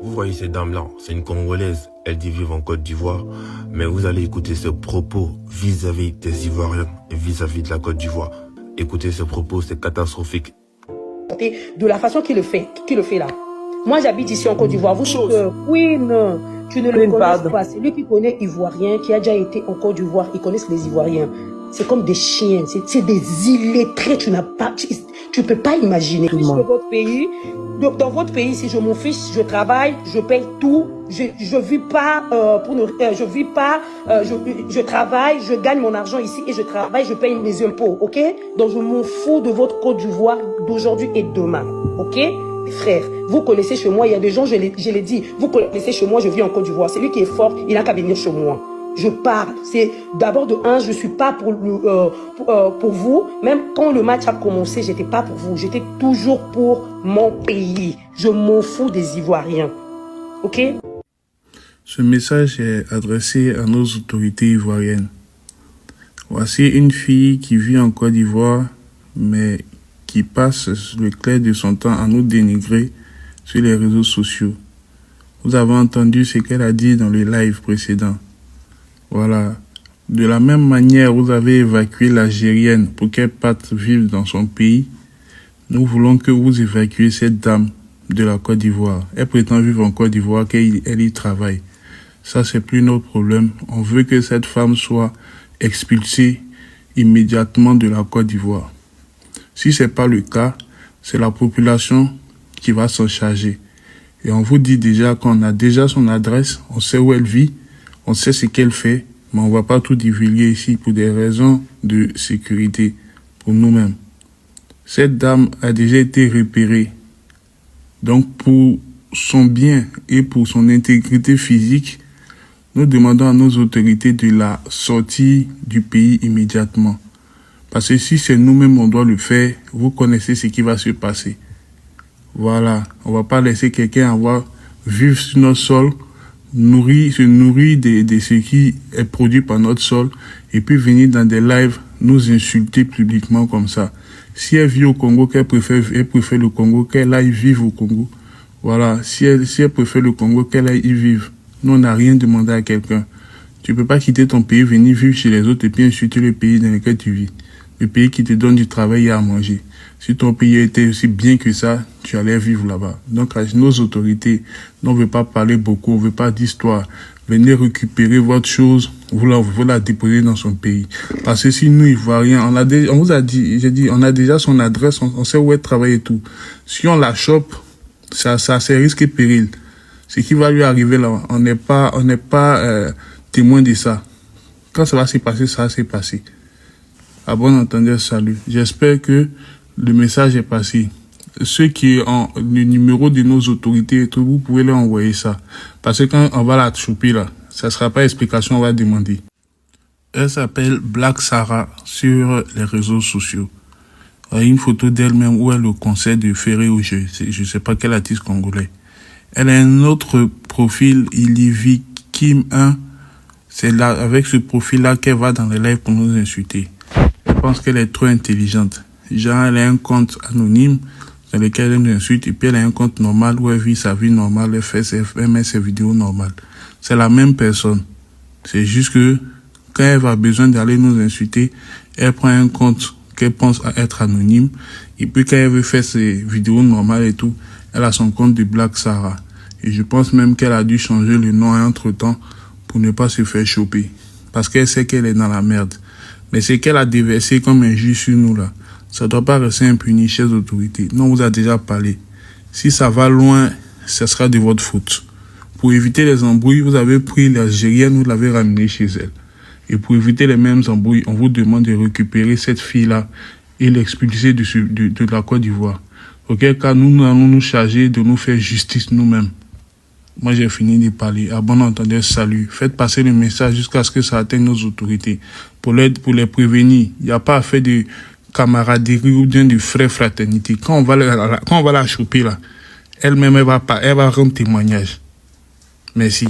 Vous voyez cette dame-là, c'est une Congolaise, elle dit vivre en Côte d'Ivoire, mais vous allez écouter ses propos vis-à-vis des Ivoiriens et vis-à-vis de la Côte d'Ivoire. Écoutez ses propos, c'est catastrophique. De la façon qu'il le fait là. Moi j'habite ici en Côte d'Ivoire, vous oui, non, tu ne le connais pas. C'est lui qui connaît Ivoirien, qui a déjà été en Côte d'Ivoire, ils connaissent les Ivoiriens. C'est comme des chiens, c'est des illettrés, tu peux pas imaginer. Dans votre pays, dans votre pays, si je m'en fiche, je travaille, je paye tout, je vis pas je travaille, je gagne mon argent ici et je travaille, je paye mes impôts, ok? Donc je m'en fous de votre Côte d'Ivoire d'aujourd'hui et demain, ok? Frère, vous connaissez chez moi, il y a des gens, je l'ai dit, vous connaissez chez moi, je vis en Côte d'Ivoire, c'est lui qui est fort, il n'a qu'à venir chez moi. Je parle, c'est d'abord de un, je suis pas pour vous, même quand le match a commencé, j'étais pas pour vous, j'étais toujours pour mon pays. Je m'en fous des Ivoiriens, ok? Ce message est adressé à nos autorités ivoiriennes. Voici une fille qui vit en Côte d'Ivoire, mais qui passe le clair de son temps à nous dénigrer sur les réseaux sociaux. Vous avez entendu ce qu'elle a dit dans le live précédent. Voilà. De la même manière, vous avez évacué l'Algérienne pour qu'elle parte vivre dans son pays. Nous voulons que vous évacuez cette dame de la Côte d'Ivoire. Elle prétend vivre en Côte d'Ivoire, qu'elle y travaille. Ça, c'est plus notre problème. On veut que cette femme soit expulsée immédiatement de la Côte d'Ivoire. Si c'est pas le cas, c'est la population qui va s'en charger. Et on vous dit déjà qu'on a déjà son adresse, on sait où elle vit, on sait ce qu'elle fait, mais on ne va pas tout divulguer ici pour des raisons de sécurité pour nous-mêmes. Cette dame a déjà été repérée. Donc pour son bien et pour son intégrité physique, nous demandons à nos autorités de la sortir du pays immédiatement. Parce que si c'est nous-mêmes on doit le faire, vous connaissez ce qui va se passer. Voilà, on ne va pas laisser quelqu'un vivre sur notre sol, se nourrir de ce qui est produit par notre sol et puis venir dans des lives nous insulter publiquement comme ça. Si elle vit au Congo, elle préfère le Congo, qu'elle aille vivre au Congo. Voilà, si elle préfère le Congo, qu'elle aille y vivre. Nous, on n'a rien demandé à quelqu'un. Tu peux pas quitter ton pays, venir vivre chez les autres et puis insulter le pays dans lequel tu vis. Le pays qui te donne du travail et à manger. Si ton pays était aussi bien que ça, tu allais vivre là-bas. Donc, à nos autorités, on ne veut pas parler beaucoup, on ne veut pas d'histoire. Venez récupérer votre chose, vous la déposer dans son pays. Parce que si nous, Ivoiriens, on vous a dit, on a déjà son adresse, on sait où elle travaille et tout. Si on la chope, ça c'est risque et péril. Ce qui va lui arriver là, on n'est pas témoin de ça. Quand ça va se passer, ça va se passer. À bon entendeur, salut. J'espère que le message est passé. Ceux qui ont le numéro de nos autorités et tout, vous pouvez leur envoyer ça. Parce que quand on va la choper là, ça ne sera pas explication, on va demander. Elle s'appelle Black Sarah sur les réseaux sociaux. Il y a une photo d'elle-même où elle est au concert de Ferré au jeu. Je ne sais pas quel artiste congolais. Elle a un autre profil, Ilivy Kim 1. C'est là, avec ce profil-là qu'elle va dans les lives pour nous insulter. Je pense qu'elle est trop intelligente. Genre, elle a un compte anonyme dans lequel elle nous insulte et puis elle a un compte normal où elle vit sa vie normale, elle met ses vidéos normales. C'est la même personne. C'est juste que quand elle a besoin d'aller nous insulter, elle prend un compte qu'elle pense être anonyme et puis quand elle veut faire ses vidéos normales et tout, elle a son compte de Black Sarah. Et je pense même qu'elle a dû changer le nom entre-temps pour ne pas se faire choper. Parce qu'elle sait qu'elle est dans la merde. Mais c'est qu'elle a déversé comme un jus sur nous là. Ça doit pas rester impuni, chers autorités. Non, on vous a déjà parlé. Si ça va loin, ça sera de votre faute. Pour éviter les embrouilles, vous avez pris l'Algérienne, vous l'avez ramenée chez elle. Et pour éviter les mêmes embrouilles, on vous demande de récupérer cette fille-là et l'expulser de la Côte d'Ivoire. Auquel cas, nous allons nous charger de nous faire justice nous-mêmes. Moi, j'ai fini de parler. À bon entendeur, salut. Faites passer le message jusqu'à ce que ça atteigne nos autorités. Pour les prévenir. Il n'y a pas à faire de camaraderie ou bien de fraternité. Quand on va la choper là, elle-même, elle va rendre témoignage. Merci.